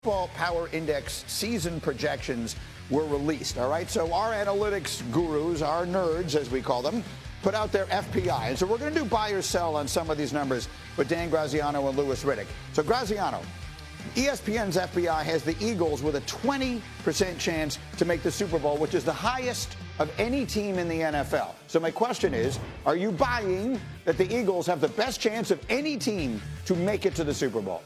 Football Power Index season projections were released, all right? So our analytics gurus, our nerds, as we call them, put out their FPI. And so we're going to do buy or sell on some of these numbers with Dan Graziano and Louis Riddick. So Graziano, ESPN's FPI has the Eagles with a 20% chance to make the Super Bowl, which is the highest of any team in the NFL. So my question is, are you buying that the Eagles have the best chance of any team to make it to the Super Bowl?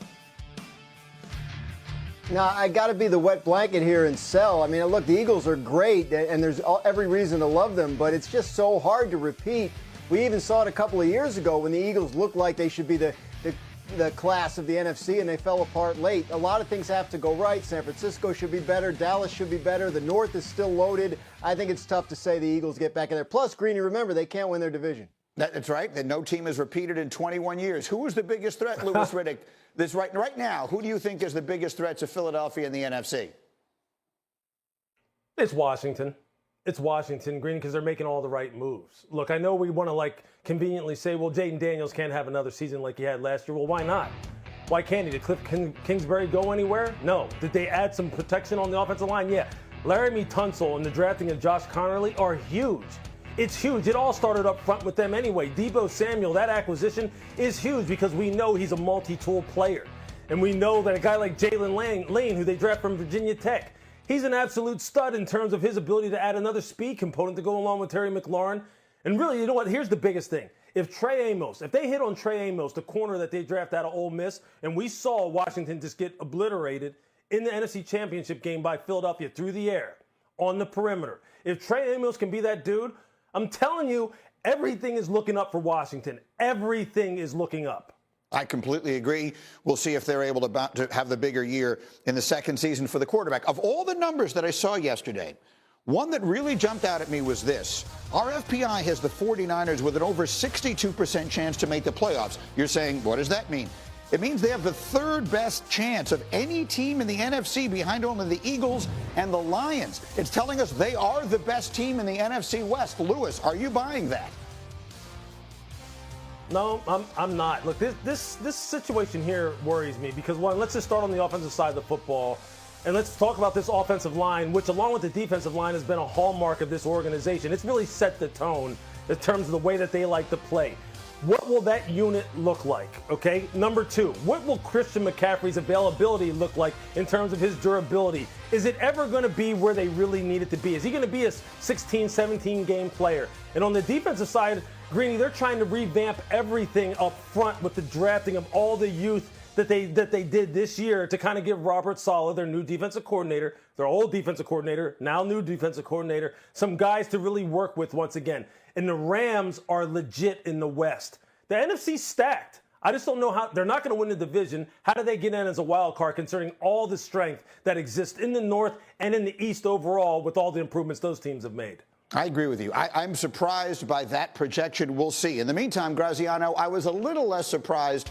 Now, I got to be the wet blanket here and sell. I mean, look, the Eagles are great, and there's every reason to love them, but it's just so hard to repeat. We even saw it a couple of years ago when the Eagles looked like they should be the class of the NFC, and they fell apart late. A lot of things have to go right. San Francisco should be better. Dallas should be better. The North is still loaded. I think it's tough to say the Eagles get back in there. Plus, Greeny, remember, they can't win their division. That's right. That no team has repeated in 21 years. Who is the biggest threat, Louis Riddick? This right now, who do you think is the biggest threat to Philadelphia in the NFC? It's Washington. It's Washington, Green, because they're making all the right moves. Look, I know we want to conveniently say, well, Jayden Daniels can't have another season like he had last year. Well, why not? Why can't he? Did Cliff Kingsbury go anywhere? No. Did they add some protection on the offensive line? Yeah. Laramie Tunsil and the drafting of Josh Connerly are huge. It's huge. It all started up front with them anyway. Deebo Samuel, that acquisition is huge because we know he's a multi-tool player. And we know that a guy like Jalen Lane, who they draft from Virginia Tech, he's an absolute stud in terms of his ability to add another speed component to go along with Terry McLaurin. And really, you know what? Here's the biggest thing. If they hit on Trey Amos, the corner that they draft out of Ole Miss, and we saw Washington just get obliterated in the NFC Championship game by Philadelphia through the air on the perimeter. If Trey Amos can be that dude, I'm telling you, everything is looking up for Washington. Everything is looking up. I completely agree. We'll see if they're able to have the bigger year in the second season for the quarterback. Of all the numbers that I saw yesterday, one that really jumped out at me was this. Our FPI has the 49ers with an over 62% chance to make the playoffs. You're saying, what does that mean? It means they have the third best chance of any team in the NFC behind only the Eagles and the Lions. It's telling us they are the best team in the NFC West. Louis, are you buying that? No, I'm not. Look, this situation here worries me because, one, let's just start on the offensive side of the football. And let's talk about this offensive line, which along with the defensive line has been a hallmark of this organization. It's really set the tone in terms of the way that they like to play. What will that unit look like, okay? Number two, what will Christian McCaffrey's availability look like in terms of his durability? Is it ever going to be where they really need it to be? Is he going to be a 16, 17-game player? And on the defensive side, Greeny, they're trying to revamp everything up front with the drafting of all the youth that they did this year to kind of give Robert Saleh, their new defensive coordinator, their old defensive coordinator, now new defensive coordinator, some guys to really work with once again. And the Rams are legit in the West. The NFC's stacked. I just don't know how they're not going to win the division. How do they get in as a wild card concerning all the strength that exists in the North and in the East overall with all the improvements those teams have made? I agree with you. I'm surprised by that projection. We'll see. In the meantime, Graziano, I was a little less surprised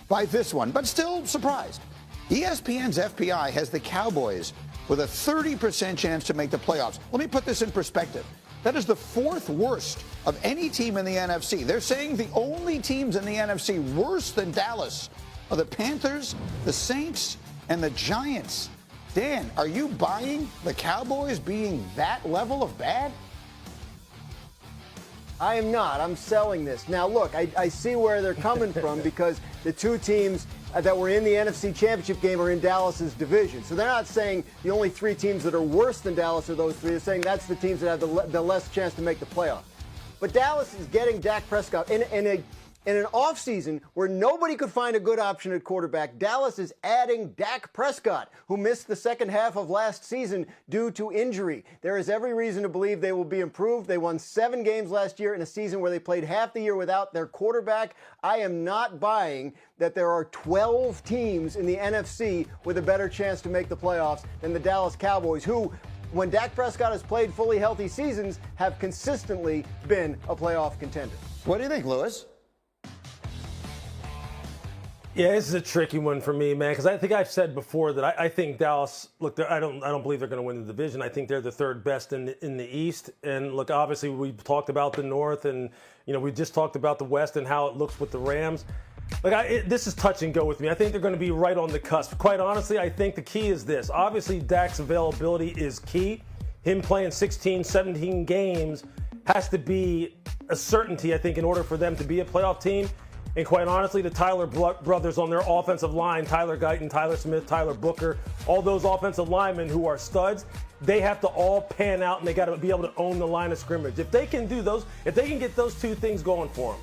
by this one, but still surprised. ESPN's FPI has the Cowboys with a 30% chance to make the playoffs. Let me put this in perspective. That is the fourth worst of any team in the NFC. They're saying the only teams in the NFC worse than Dallas are the Panthers, the Saints, and the Giants. Dan, are you buying the Cowboys being that level of bad? I am not. I'm selling this. Now, look, I see where they're coming from because the two teams that were in the NFC Championship game are in Dallas's division. So they're not saying the only three teams that are worse than Dallas are those three. They're saying that's the teams that have the less chance to make the playoffs. But Dallas is getting Dak Prescott in an offseason where nobody could find a good option at quarterback. Dallas is adding Dak Prescott, who missed the second half of last season due to injury. There is every reason to believe they will be improved. They won 7 games last year in a season where they played half the year without their quarterback. I am not buying that there are 12 teams in the NFC with a better chance to make the playoffs than the Dallas Cowboys, who, when Dak Prescott has played fully healthy seasons, have consistently been a playoff contender. What do you think, Louis? Yeah, this is a tricky one for me, man, because I think I've said before that I think Dallas, look, I don't believe they're going to win the division. I think they're the third best in the East. And look, obviously we talked about the North, and we just talked about the West and how it looks with the Rams. This is touch and go with me. I think they're going to be right on the cusp. Quite honestly, I think the key is this. Obviously, Dak's availability is key. Him playing 16, 17 games has to be a certainty, I think, in order for them to be a playoff team. And quite honestly, the Tyler brothers on their offensive line, Tyler Guyton, Tyler Smith, Tyler Booker, all those offensive linemen who are studs, they have to all pan out and they got to be able to own the line of scrimmage. If they can do those, if they can get those two things going for them,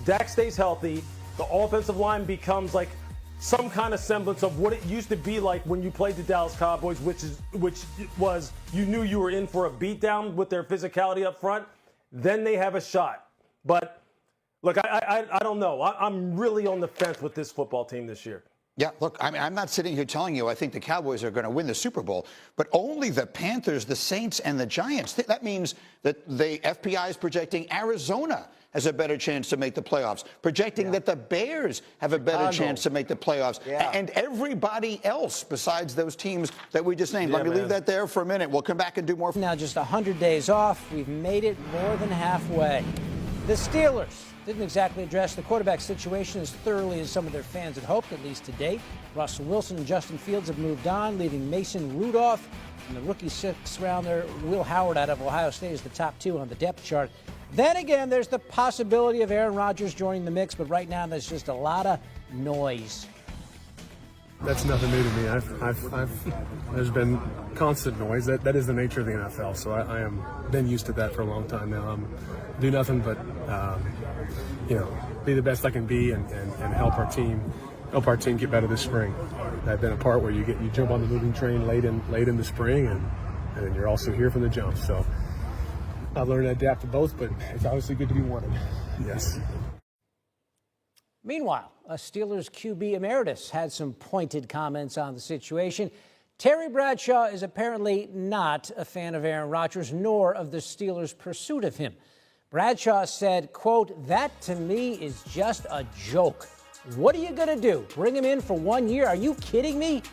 Dak stays healthy, the offensive line becomes like some kind of semblance of what it used to be like when you played the Dallas Cowboys, which was you knew you were in for a beatdown with their physicality up front, then they have a shot. But look, I don't know. I'm really on the fence with this football team this year. Yeah, look, I mean, I'm not sitting here telling you I think the Cowboys are going to win the Super Bowl, but only the Panthers, the Saints, and the Giants. That means that the FPI is projecting Arizona has a better chance to make the playoffs, projecting that the Bears have a better chance to make the playoffs, and everybody else besides those teams that we just named. Let me leave that there for a minute. We'll come back and do more. Now just 100 days off. We've made it more than halfway. The Steelers didn't exactly address the quarterback situation as thoroughly as some of their fans had hoped, at least to date. Russell Wilson and Justin Fields have moved on, leaving Mason Rudolph and the rookie sixth-rounder Will Howard out of Ohio State as the top two on the depth chart. Then again, there's the possibility of Aaron Rodgers joining the mix, but right now there's just a lot of noise. That's nothing new to me. There's been constant noise. That is the nature of the NFL. So I am been used to that for a long time now. Do nothing but be the best I can be and help our team get better this spring. I've been a part where you jump on the moving train late in the spring and then you're also here from the jump. So I've learned to adapt to both, but it's obviously good to be wanted. Yes. Meanwhile, a Steelers QB emeritus had some pointed comments on the situation. Terry Bradshaw is apparently not a fan of Aaron Rodgers, nor of the Steelers' pursuit of him. Bradshaw said, quote, "That to me is just a joke. What are you going to do? Bring him in for 1 year? Are you kidding me?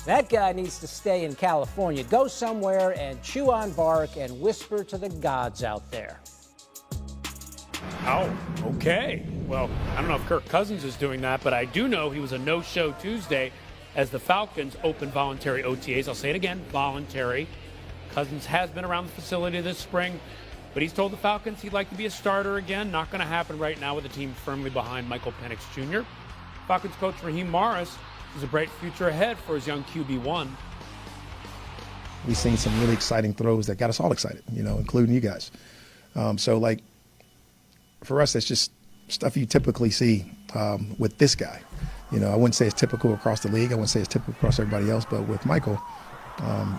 That guy needs to stay in California. Go somewhere and chew on bark and whisper to the gods out there." Oh, okay. Well, I don't know if Kirk Cousins is doing that, but I do know he was a no-show Tuesday as the Falcons opened voluntary OTAs. I'll say it again, voluntary. Cousins has been around the facility this spring, but he's told the Falcons he'd like to be a starter again. Not going to happen right now with the team firmly behind Michael Penix Jr. Falcons coach Raheem Morris has a bright future ahead for his young QB1. We've seen some really exciting throws that got us all excited, including you guys. For us, it's just stuff you typically see with this guy. I wouldn't say it's typical across the league. I wouldn't say it's typical across everybody else, but with Michael,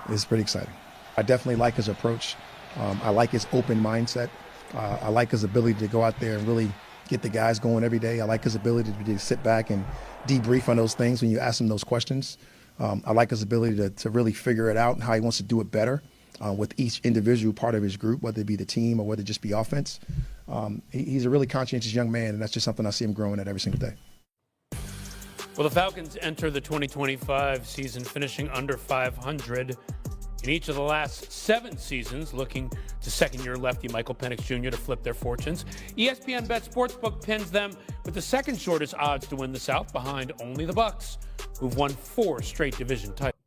it's pretty exciting. I definitely like his approach. I like his open mindset. I like his ability to go out there and really get the guys going every day. I like his ability to sit back and debrief on those things when you ask him those questions. I like his ability to really figure it out and how he wants to do it better with each individual part of his group, whether it be the team or whether it just be offense. He's a really conscientious young man, and that's just something I see him growing at every single day. Well, the Falcons enter the 2025 season finishing under 500 in each of the last 7 seasons, looking to second-year lefty Michael Penix Jr. to flip their fortunes. ESPN Bet Sportsbook pins them with the second shortest odds to win the South, behind only the Bucs, who've won 4 straight division titles.